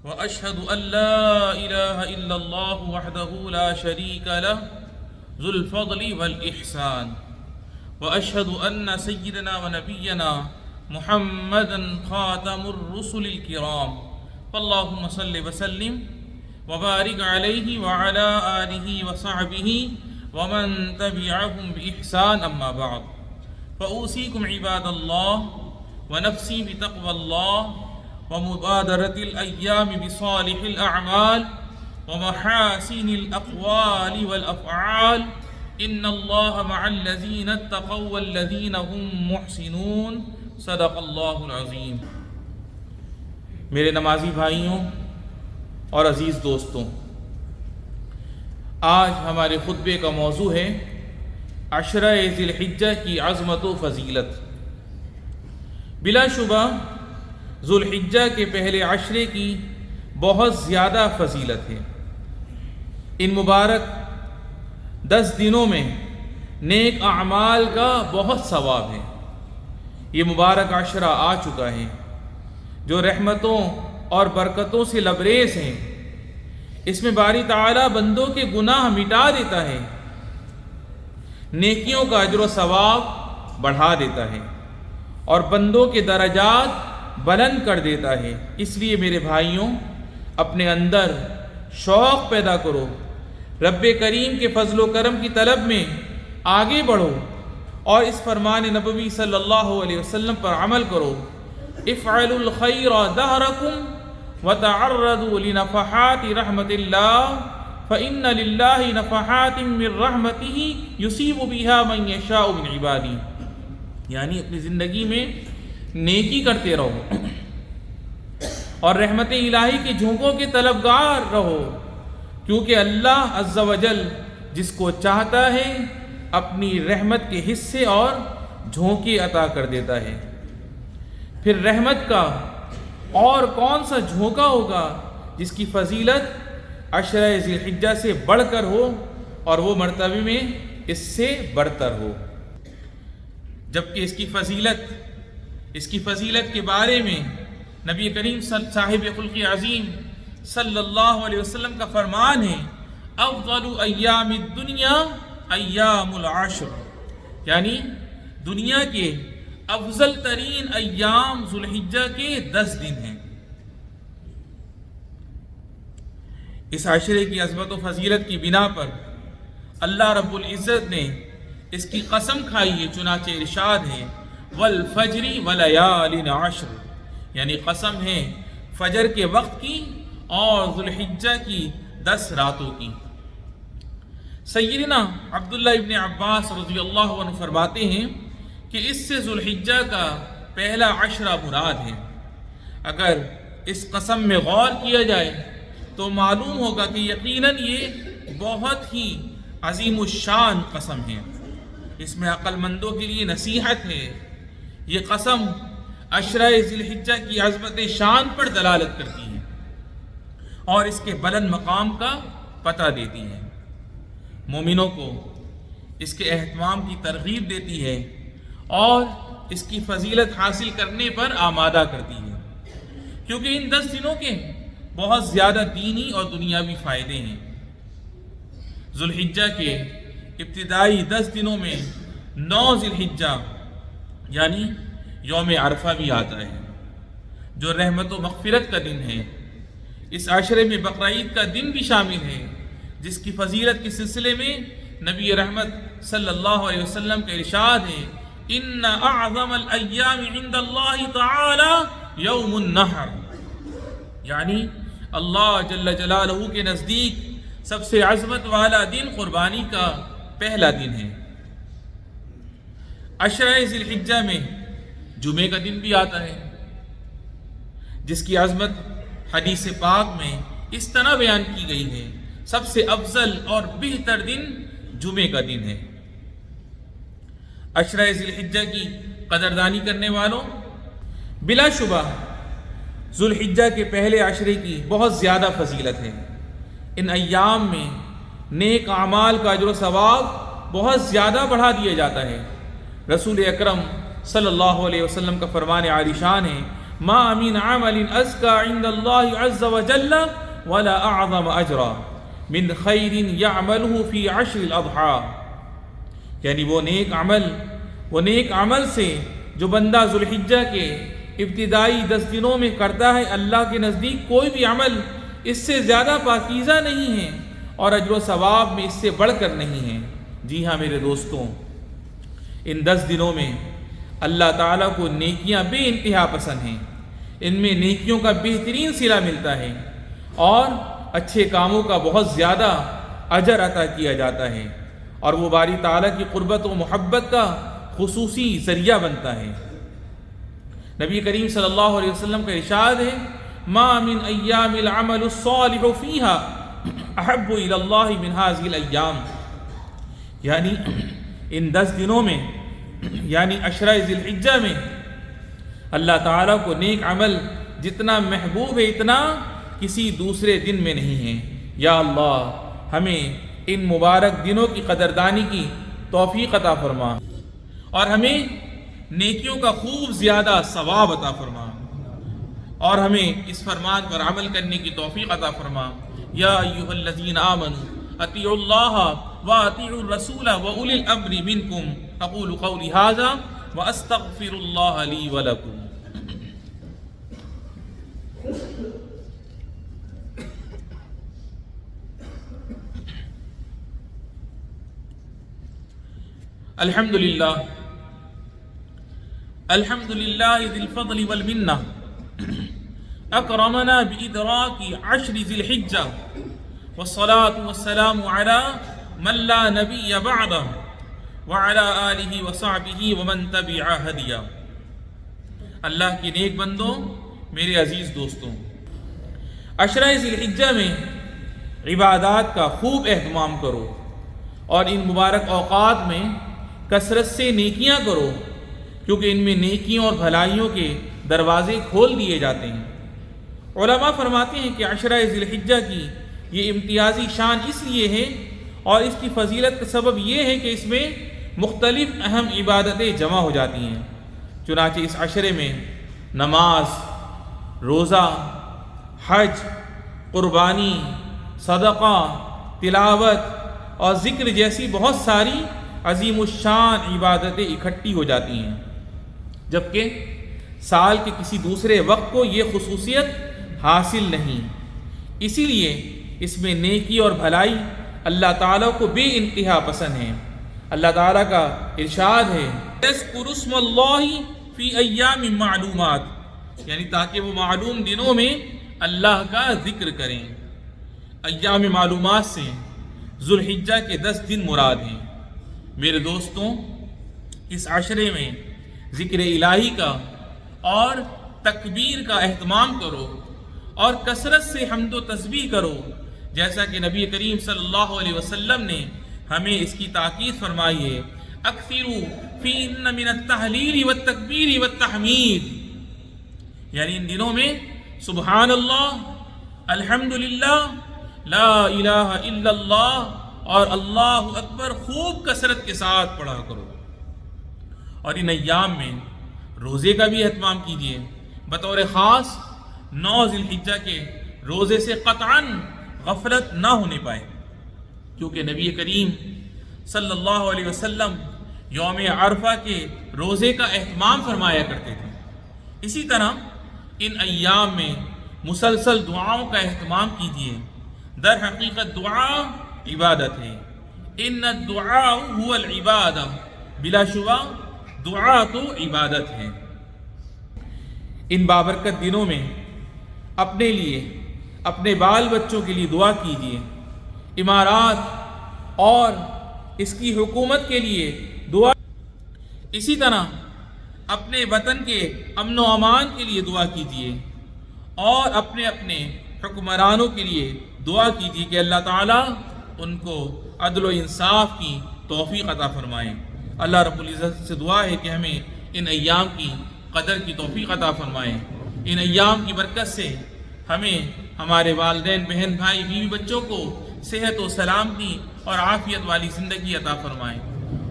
وأشهد أن لا إله إلا الله وحده لا شريك له ذو الفضل والإحسان وأشهد أن سيدنا ونبينا محمدا خاتم الرسل الكرام فاللهم صل وسلم وبارك عليه وعلى آله وصحبه ومن تبعهم بإحسان أما بعد فأوصيكم عباد الله ونفسي بتقوى الله ومبادرة الأيام بصالح الأعمال ومحاسن الأقوال والأفعال إن الله مع الذين اتقوا والذين هم محسنون صدق اللہ العظیم۔ میرے نمازی بھائیوں اور عزیز دوستوں، آج ہمارے خطبے کا موضوع ہے عشرہ ذی الحجہ کی عظمت و فضیلت۔ بلا شبہ ذو الحجہ کے پہلے عشرے کی بہت زیادہ فضیلت ہے۔ ان مبارک 10 دنوں میں نیک اعمال کا بہت ثواب ہے۔ یہ مبارک عشرہ آ چکا ہے جو رحمتوں اور برکتوں سے لبریز ہیں۔ اس میں باری تعالیٰ بندوں کے گناہ مٹا دیتا ہے، نیکیوں کا اجر و ثواب بڑھا دیتا ہے اور بندوں کے درجات بلند کر دیتا ہے۔ اس لیے میرے بھائیوں، اپنے اندر شوق پیدا کرو، رب کریم کے فضل و کرم کی طلب میں آگے بڑھو اور اس فرمان نبوی صلی اللہ علیہ وسلم پر عمل کرو۔ افعلوا الخیر دہرکم وتعرضوا لنفحات رحمت اللہ فإن للہ نفحات من رحمتہ یصیب بها من یشاء من عبادہ، یعنی اپنی زندگی میں نیکی کرتے رہو اور رحمت الہی کے جھونکوں کے طلبگار رہو، کیونکہ اللہ عز و جل جس کو چاہتا ہے اپنی رحمت کے حصے اور جھونکے عطا کر دیتا ہے۔ پھر رحمت کا اور کون سا جھونکا ہوگا جس کی فضیلت عشرہ ذی الحجہ سے بڑھ کر ہو اور وہ مرتبے میں اس سے برتر ہو، جبکہ اس کی فضیلت کے بارے میں نبی کریم صاحب خلق عظیم صلی اللہ علیہ وسلم کا فرمان ہے افضل ایام الدنیا ایام العشر، یعنی دنیا کے افضل ترین ایام ذو الحجہ کے 10 دن ہیں۔ اس عشرے کی عظمت و فضیلت کی بنا پر اللہ رب العزت نے اس کی قسم کھائی ہے، چنانچہ ارشاد ہے والفجر ولیال عشر، یعنی قسم ہے فجر کے وقت کی اور ذو الحجہ کی 10 راتوں کی۔ سیدنا عبداللہ ابن عباس رضی اللہ عنہ فرماتے ہیں کہ اس سے ذو الحجہ کا پہلا عشرہ مراد ہے۔ اگر اس قسم میں غور کیا جائے تو معلوم ہوگا کہ یقیناً یہ بہت ہی عظیم الشان قسم ہے۔ اس میں عقل مندوں کے لیے نصیحت ہے۔ یہ قسم عشرہ ذی الحجہ کی عظمت شان پر دلالت کرتی ہے اور اس کے بلند مقام کا پتہ دیتی ہے، مومنوں کو اس کے اہتمام کی ترغیب دیتی ہے اور اس کی فضیلت حاصل کرنے پر آمادہ کرتی ہے، کیونکہ ان 10 دنوں کے بہت زیادہ دینی اور دنیاوی فائدے ہیں۔ ذو الحجہ کے ابتدائی 10 دنوں میں 9 ذی الحجہ یعنی یوم عرفہ بھی آتا ہے جو رحمت و مغفرت کا دن ہے۔ اس عشرے میں بقرعید کا دن بھی شامل ہے، جس کی فضیلت کے سلسلے میں نبی رحمت صلی اللہ علیہ وسلم کا ارشاد ہے ان اعظم الایام عند اللہ تعالی یوم النحر، یعنی اللہ جل جلالہ کے نزدیک سب سے عظمت والا دن قربانی کا پہلا دن ہے۔ عشرہ ذی الحجہ میں جمعے کا دن بھی آتا ہے، جس کی عظمت حدیث پاک میں اس طرح بیان کی گئی ہے سب سے افضل اور بہتر دن جمعے کا دن ہے۔ عشرہ ذی الحجہ کی قدردانی کرنے والوں، بلا شبہ ذو الحجہ کے پہلے عشرے کی بہت زیادہ فضیلت ہے۔ ان ایام میں نیک اعمال کا اجر و ثواب بہت زیادہ بڑھا دیا جاتا ہے۔ رسول اکرم صلی اللہ علیہ وسلم کا فرمان عالی شان ہے ما من عمل ازکى عند اللہ عز وجل ولا اعظم اجرا من خیر یعملہ فی عشر الاضحى، یعنی وہ نیک عمل سے جو بندہ ذوالحجہ کے ابتدائی 10 دنوں میں کرتا ہے، اللہ کے نزدیک کوئی بھی عمل اس سے زیادہ پاکیزہ نہیں ہے اور اجر و ثواب میں اس سے بڑھ کر نہیں ہے۔ جی ہاں میرے دوستوں، ان 10 دنوں میں اللہ تعالیٰ کو نیکیاں بے انتہا پسند ہیں، ان میں نیکیوں کا بہترین صلہ ملتا ہے اور اچھے کاموں کا بہت زیادہ اجر عطا کیا جاتا ہے، اور وہ باری تعالیٰ کی قربت و محبت کا خصوصی ذریعہ بنتا ہے۔ نبی کریم صلی اللہ علیہ وسلم کا ارشاد ہے، ما من ایام العمل الصالح فیہا احب الی اللہ من هذه الایام، یعنی ان 10 دنوں میں، یعنی عشرہ ذی الحجہ میں اللہ تعالیٰ کو نیک عمل جتنا محبوب ہے اتنا کسی دوسرے دن میں نہیں ہے۔ یا اللہ ہمیں ان مبارک دنوں کی قدردانی کی توفیق عطا فرما اور ہمیں نیکیوں کا خوب زیادہ ثواب عطا فرما، اور ہمیں اس فرمان پر عمل کرنے کی توفیق عطا فرما۔ یا ایھا الذین آمنوا اطیعوا اللہ واطیعوا الرسول واولی الامر منکم، اقول قولی ھذا واستغفر اللہ لی ولکم۔ الحمد للہ ذی الفضل والمنہ اکرمنا بادراک عشر ذی الحجہ والصلاة والسلام علی من لا نبی بعدہ وعلی آلہ وصحبہ ومن تبع ہدیہ۔ اللہ کے نیک بندوں، میرے عزیز دوستوں، عشرہ ذی الحجہ میں عبادات کا خوب اہتمام کرو اور ان مبارک اوقات میں کثرت سے نیکیاں کرو، کیونکہ ان میں نیکیوں اور بھلائیوں کے دروازے کھول دیے جاتے ہیں۔ علماء فرماتے ہیں کہ عشرہ ذی الحجہ کی یہ امتیازی شان اس لیے ہے اور اس کی فضیلت کا سبب یہ ہے کہ اس میں مختلف اہم عبادتیں جمع ہو جاتی ہیں۔ چنانچہ اس عشرے میں نماز، روزہ، حج، قربانی، صدقہ، تلاوت اور ذکر جیسی بہت ساری عظیم الشان عبادتیں اکٹھی ہو جاتی ہیں، جبکہ سال کے کسی دوسرے وقت کو یہ خصوصیت حاصل نہیں۔ اسی لیے اس میں نیکی اور بھلائی اللہ تعالیٰ کو بے انتہا پسند ہے۔ اللہ تعالیٰ کا ارشاد ہے، اذکروا اسم اللہ فی ایام معلومات، یعنی تاکہ وہ معلوم دنوں میں اللہ کا ذکر کریں۔ ایام معلومات سے ذوالحجہ کے 10 دن مراد ہیں۔ میرے دوستوں، اس عشرے میں ذکر الہی کا اور تکبیر کا اہتمام کرو اور کثرت سے حمد و تسبیح کرو، جیسا کہ نبی کریم صلی اللہ علیہ وسلم نے ہمیں اس کی تاکید فرمائی ہے، اکثروا فیہن من التہلیل والتکبیر والتحمید، یعنی ان دنوں میں سبحان اللہ، الحمدللہ، لا الہ الا اللہ اور اللہ اکبر خوب کثرت کے ساتھ پڑھا کرو۔ اور ان ایام میں روزے کا بھی اہتمام کیجیے، بطور خاص 9 ذی الحجہ کے روزے سے قطعاً غفلت نہ ہونے پائے، کیونکہ نبی کریم صلی اللہ علیہ وسلم یوم عرفہ کے روزے کا اہتمام فرمایا کرتے تھے۔ اسی طرح ان ایام میں مسلسل دعاؤں کا اہتمام کیجیے۔ در حقیقت دعا عبادت ہے، ان الدعاء هو العبادہ، بلا شبہ دعا تو عبادت ہے۔ ان بابرکت دنوں میں اپنے لیے، اپنے بال بچوں کے لیے دعا کیجیے، امارات اور اس کی حکومت کے لیے دعا، اسی طرح اپنے وطن کے امن و امان کے لیے دعا کیجیے اور اپنے اپنے حکمرانوں کے لیے دعا کیجیے کہ اللہ تعالیٰ ان کو عدل و انصاف کی توفیق عطا فرمائیں۔ اللہ رب العزت سے دعا ہے کہ ہمیں ان ایام کی قدر کی توفیق عطا فرمائیں۔ ان ایام کی برکت سے ہمیں، ہمارے والدین، بہن، بھائی، بیوی، بچوں کو صحت و سلامتی اور عافیت والی زندگی عطا فرمائیں،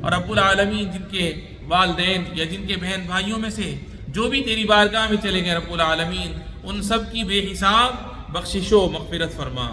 اور رب العالمین جن کے والدین یا جن کے بہن بھائیوں میں سے جو بھی تیری بارگاہ میں چلے گئے رب العالمین ان سب کی بے حساب بخشش و مغفرت فرما۔